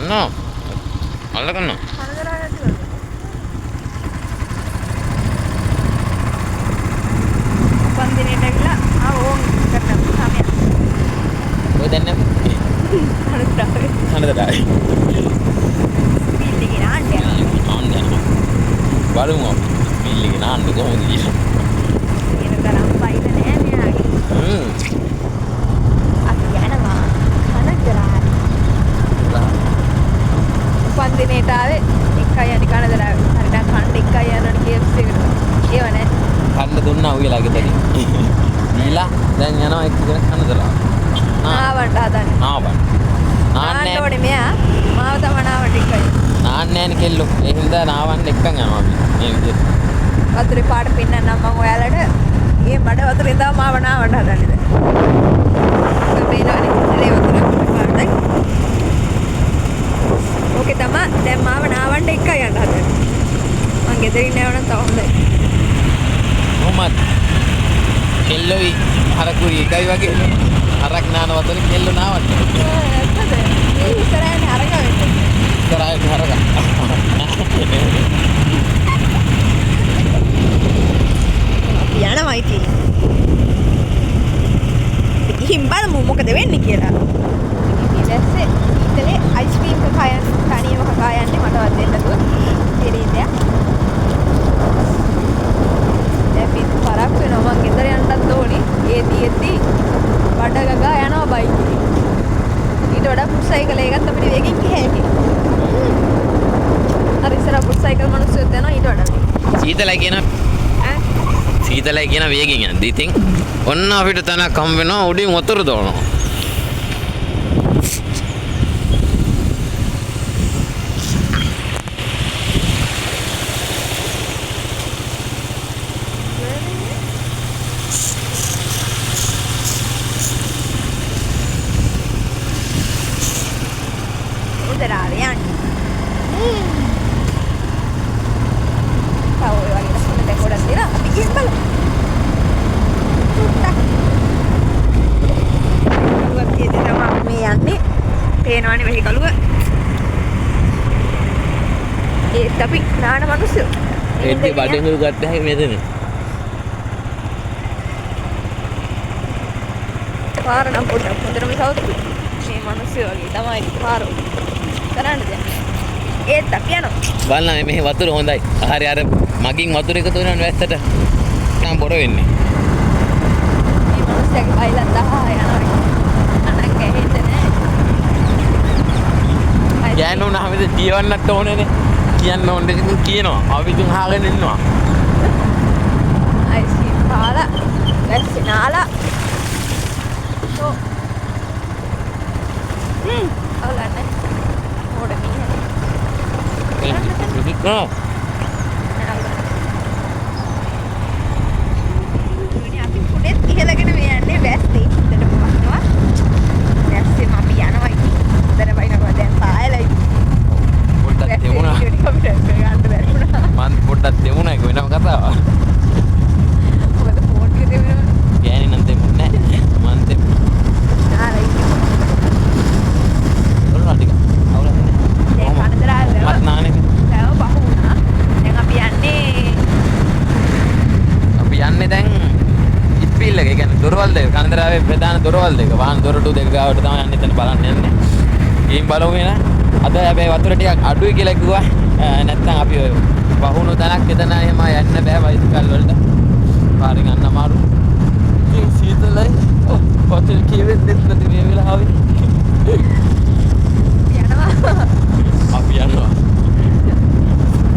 No. අල්ලගන්න. පන්දිනේට ඇවිල්ලා ඕන් කරන්න සමය. ඔය දැන් නැහැ. කනදරායි. බිල්ලි නාන්නේ. බලමු. බිල්ලි නාන්නේ කොහොමද කියලා. එන තරම් පයිද නෑ මෙයාගේ. අපි යනවා කනදරායි. පන්දිනේට ආවේ එකයි යන්නේ කනදරායි. හරියට කන්න එකයි යනවනේ KFC එකට. ඒව නෑ. කන්න දුන්නා උයලා ගෙදරින්. දීලා දැන් යනවා එක්කගෙන කනදරායි. ආවන්ට හදන්නේ. ආවන්. නාන්න ඕනේ මෙයා. මාව තමයි නාවට එකයි. නාන්නේ නැහැ කෙල්ලෝ. ඒ හින්දා නාවන්න එක්කන් යනවා අපි. මේ විදිහට. වතුරේ පාට පින්නන්නම් මම ඔයාලට. මේ මඩ වතුරේ ඉඳලා මාව නාවට හදන්නේ දැන්. ඔය පේනවනේ ඉතින් වතුර පාටයි. ඕකේ තමයි දැන් මාව නාවන්න එකයි යන්න හදන්නේ. මං ගෙදරින් යවනම් තව හොඳයි. මොහොමඩ්. කෙල්ලෝයි හරකුරි එකයි වගේ. හරක් නාන වතුරේ කෙල්ලෝ නාවන්න. ඇත්තද? මේ ඉස්සරහනේ හරක වෙන්නේ. ඉස්සරහට හරක. අපි යනවා ඉතින්. ගිහින් බලමු මොකද වෙන්නේ කියලා. ඊට පස්සේ ඉතලේ අයිස්ක්‍රීම් එක කයන් තනියම කකා යන්නේ මටවත් දෙන්න දුව. ඉරින්දයා. දැන් පිට පරක් වෙනවා මං ගෙදර යන්නත් ඕනි. ඒ තියෙද්දි බඩ ගගා යනවා බයික් එකේ. ඊට වඩා පුට් සයිකල් එකකට අපිට වේගෙන් ගිය හැකියි. අර ඉස්සර පුට් සයිකල් මිනිස්සුත් යනවා ඊට වඩා. සීතලයි කියන සීතලයි කියන වේගෙන් යනවා. ඉතින් ඔන්න අපිට තනක් හම් වෙනවා උඩින් වතුර දෝනවා. පේනවනේ වෙහි කලුව. ඒත් අපි නාන මිනිස්සු. එද්දි බඩෙමුළු ගත්ත හැකි මෙතන. පාර නම් පොඩ්ඩක් හොඳටම සවුතුයි. මේ මිනිස්සු වගේ තමයි පාර. කරන්න දැන්. ඒත් අපි යනවා. බලන්න මේ වතුර හොඳයි. හරි අර මගින් වතුර එකතු වෙනවනේ වැස්සට. නම් බොර වෙන්නේ. මේ මිනිස්සුගේ බයිලක් 10 යනවා. අනක් ඇහෙන්නේ නැහැ. ගෑනු නහමද කියවන්නත් ඕනේනේ. කියන්න ඕනේ ඉතින් කියනවා. අපි ඉතින් අහගෙන ඉන්නවා. අයිස්ක්‍රීම් කාලා වැස්සේ නාලා. ඔව්. අවුලන්නේ. මොඩ මිනිහා. අපි පුඩෙත් ඉහළගෙන මේ යන්නේ වැස්සේ. හොඳටම වහනවා. වැස්සෙම අපි යනවා ඉතින්. හොඳට වයින්නවා දැන් පායලා ඉතින්. පොඩ්ඩක් දෙමුණා. මන් පොඩ්ඩක් දෙමුණා ඒක වෙනම කතාවක්. මොකද ෆෝන් එක දෙමුණා. ගෑණි නම් දෙමුන්නේ නැහැ. මන් දෙමුණා. ආරයි. ඔන්න ටික. අවුලන්නේ. දැන් කනදරාව මත් නානේ. දැන් බහු වුණා. දැන් අපි යන්නේ දැන් ඉස්පිල් එක. ඒ කියන්නේ දොරවල් දෙක. කනදරාවේ ප්‍රධාන දොරවල් දෙක. වාහන දොරටු දෙක ගාවට තමයි යන්නේ. එතන බලන්න යන්නේ. ගිහින් බලමු එන. අද හැබැයි වතුර ටිකක් අඩුයි කියලා කිව්වා. නැත්තම් අපි ඔය වහුණු තැනක් එතන එහෙම යන්න බෑ බයිසිකල් වලට. පාරෙන් යන්න අමාරු. ඉතින් සීතලයි. වතුර කියෙවෙන්නේ නැති මේ වෙලාවේ. යනවා. අපි යනවා.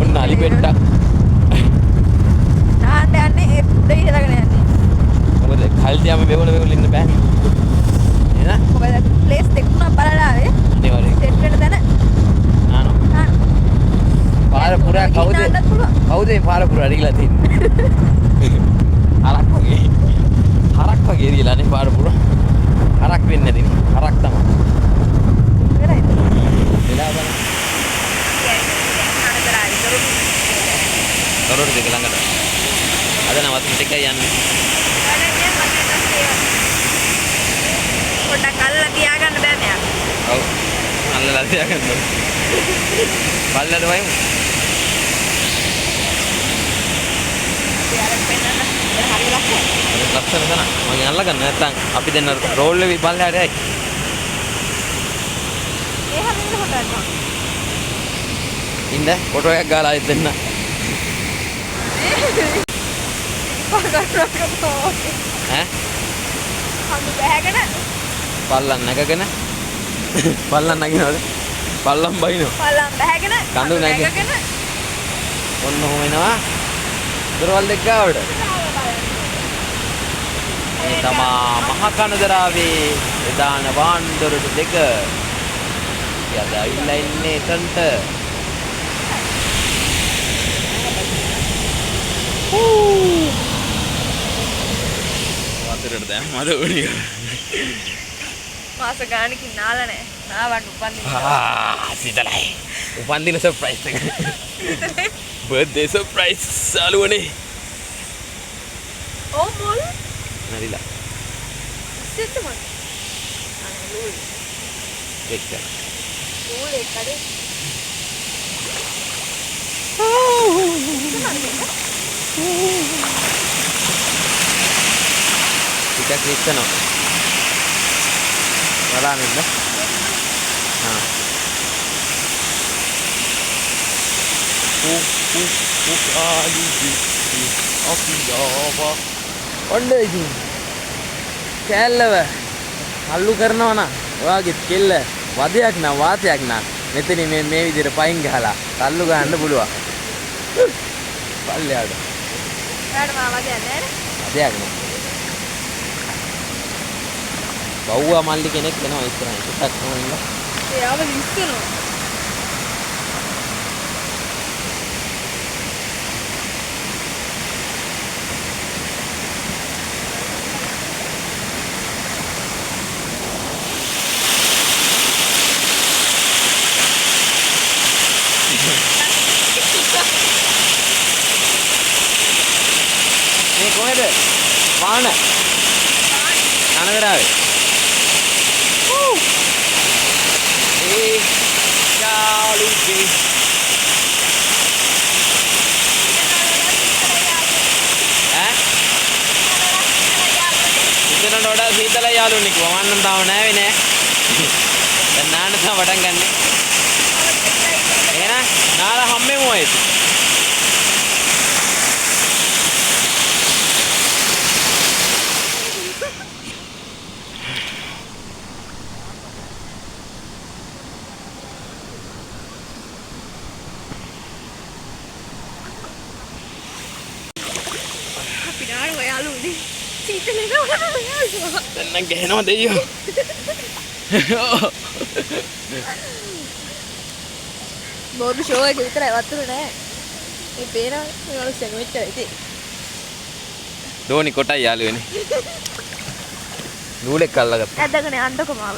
ඔන්න අලි පෙට්ටක්. නාන්න යන්නේ ඒ උඩ ඉහළගෙන යන්නේ. මොකද කල්දියම බෙවල ඉන්න බෑනේ. එහෙනම් මොකද ප්ලේස් දෙකක් බලලා ආවේ. අනිවාර්යෙන්. සෙට් වෙන තැන නානෝ. පාර පුරා කවුද මේ පාර පුරා රීලා තින්නේ. හරක් වගේ රීලානේ පාර පුරා. හරක් වෙන්නේ නැති නේ. හරක් තමයි. වෙලයිද? වෙලා බලන්න. කනදරායි දොරටු දෙක ළඟට. අද නම් වතුර ටිකයි යන්නේ. පොඩ්ඩක් අල්ලලා තියාගන්න බෑ මෙයා. ඔව්. අල්ලලා තියාගන්න. බල්ලට වයින්. යාර පෙන්නන්න. හරි ලස්සන. ලස්සන තමයි. මම අල්ලගන්න නැත්තම් අපි දෙන්න රෝල් එකේ බල්ලට යයි. ඒ හැමෝම හොටනවා. ඉන්න ෆොටෝ එකක් ගාලා ආයෙත් දෙන්න. ඈ? හඳු බෑගෙන පල්ලන් නැගගෙන පල්ලන් නගිනවද? පල්ලම් බයිනවා. පල්ලම් බෑගෙන කඳු නැගගෙන ඔන්න ඔහොම එනවා. දොරවල් දෙක ගාවට. මේ තමා මහ කනදරාවේ ප්‍රධාන වාන්දොරටු දෙක. යද ඇවිල්ලා ඉන්නේ එතනට. වතුරට දැම්මද උණි. මාස ගානකින් නාලා නැහැ. නාවන්න උපන්දින. සීතලයි. උපන්දින සර්ප්‍රයිස් එක. බර්ත්ඩේ සර්ප්‍රයිස් සාලුවනේ. ඕ මොල්. නරිලා. සිත් මොල්. අනේ ලූල්. එක්ක. ලූල් එක්කද? ටිකක් විස්සනවා. බලන්න. හා. ආලිජි ඔන්නේ ඉතින් කැල්ලව අල්ලු කරනවා නම් ඔයාගේ කෙල්ල වදයක් නම් වාතයක් නම් මෙතන මේ විදිහට පයින් ගහලා තල්ලු ගන්න පුළුවන්. පල්ලයට. එයාට මාව වදයක් නැහැ නේ. වදයක් නෑ. බව්වා මල්ලි කෙනෙක් එනවා ඉස්සරහින්. ටිකක් නෝනින්න. එයාව ලිස්සනවා. මේ කොහෙද? වාහන. කනදරාවේ. ඒ යාළුගේ. ඈ? ඉතනට වඩා සීතලයි යාළුවනේ කිව්වා. මන්නම් තාම නෑවේ නෑ. දැන් නාන්න තමයි පටන් ගන්නෙ. එහෙනම් නාලා හම්බෙමු ඔයත්. පිටාර ඔයාලුනේ සීතලේ නෝනා දැන් ගහනවා දෙයියෝ. බෝඩ් ෂෝ එක විතරයි වතුර නෑ. මේ පේනවා ඒවලු සෙන්විච්චා ඉතින්. දෝනි කොටයි යාළුවනේ. ලූලෙක් අල්ලගත්තා. ඇදගෙන යන්නකො මාව.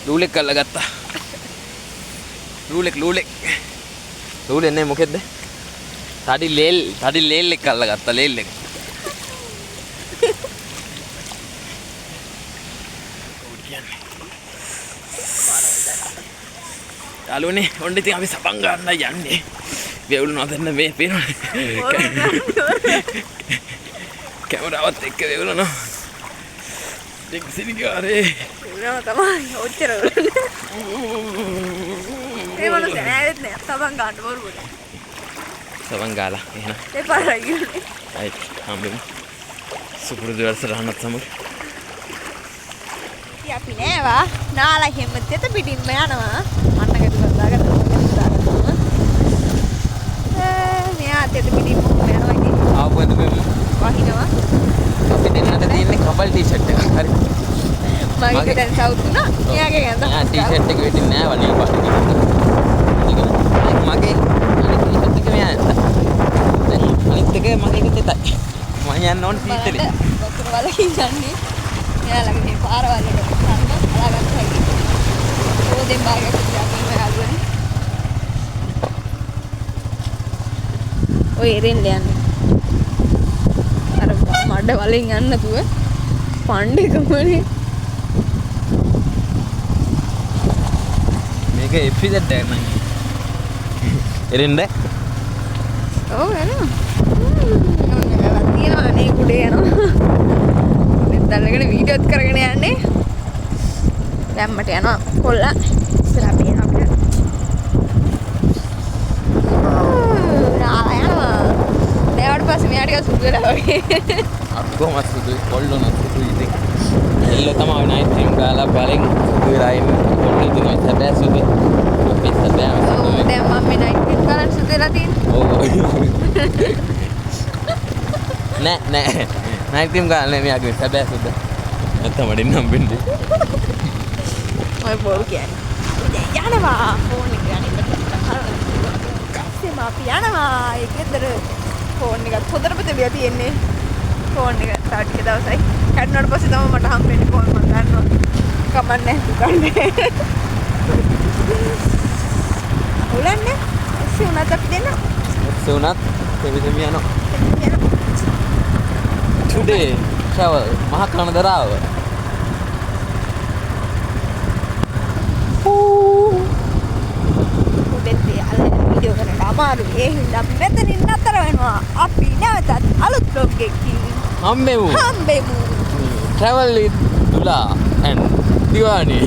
ලූලෙක් අල්ලගත්තා. ලූලෙක්. ලූලෙ නේ මොකෙද්ද? තඩි ලේල් එක අල්ලගත්තා ලේල් එක. යාළුවනේ ඔන්න ඉතින් අපි සපන් ගන්න යන්නේ. වේවුල් නොදන්න මේ පේනවනේ. කැමරාවත් එක්ක වේවුලනවා. දෙක් සිනිගාරේ. නම තමයි ඔච්චර උරන්නේ. ඒ මොනද නෑවෙත් නෑ සබන් ගන්න බොරුවට. සබන් ගාලා එහෙනම්. දෙපාරයි ගිහුනේ. අයි හම්බෙමු. සුපුරුදු වැඩසටහනත් සමග. ඉතින් අපි නෑවා නාලා හැම තෙත පිටින්ම යනවා. අන්නකට දාගත්තා. මෙයා තෙත පිටින්ම යනවා ඉතින්. ආපුවද මේ වහිනවා. අපි දෙන්නට තියෙන්නේ කබල් ටී-ෂර්ට් එක. හරි. මගේ දැන් සවුත් උනා. එයාගේ ගඳ. ආ ටී-ෂර්ට් එක වෙටින් නෑ වනේ පාට. මගේ ටී-ෂර්ට් එක මෙයා නැත්තා. දැන් අනිත් එක මගේ එක තෙතයි. මම යන්න ඕනේ සීතලේ. වතුර වලකින් යන්නේ. එයාලගේ මේ පාරවල් එක ගන්න අලාගත්ත හැකි. ඕදෙන් බාගයක් තියාගෙන යාළුවනේ. ඔය එරෙන්න යන්නේ. අර මඩ වලින් යන්න නැතුව පණ්ඩේ ගමනේ. මේක එපිසෝඩ් එකක් නම් එරෙන්ද ඔව් එනවා තියෙනවා නේ කුඩේ යනවා දැන්ගෙන වීඩියෝත් කරගෙන යන්නේ දැම්මට යනවා කොල්ලා ඉස්සරහ පේනවා අපිට යනවා දැවට පස්සේ මෙයාට ගියා සුදු වෙලා වගේ අක්කෝ මස් සුදුයි කොල්ලෝ නත් සුදුයි ඉතින් එල්ල තමයි නයිට් ටයිම් ගාලා බලෙන් සුදු වෙලා ඉන්නේ කොල්ලෝ ඉතින් ඔය සැබෑ සුදු ඔය සැබෑ සුදු දැන් මම මේ නයිට් ටයිම් ගාලා සුදු වෙලා තියෙන්නේ ඔව් නෑ නයිට් ටයිම් ගාලා මෙයාගේ සැබෑ සුදු නැත්තම් වඩින් හම්බෙන්නේ ඔය බොරු කියන්නේ යනවා ෆෝන් එක යන්නේ කස්සෙම අපි යනවා ඒ ගෙදර ෆෝන් එකත් හොඳටම තිබිලා තියෙන්නේ ෆෝන් එක තව ටික දවසයි කඩනවට පස්සේ තමයි මට හම්බෙන්නේ ෆෝන් මම ගන්නවා කමන්නේ දුකන්නේ උලන්නේ සුණත් අපි දෙන්න සුණත් දෙවිදෙම යනවා today travel මහකන දරාව උදේ අල්ලන වීඩියෝ කරන්න අමාරුයි ඒ හින්දා අපි මෙතනින් නතර වෙනවා අපි නැවතත් අලුත් vlog එකකින් හම්බෙමු travel with Dula and Diwani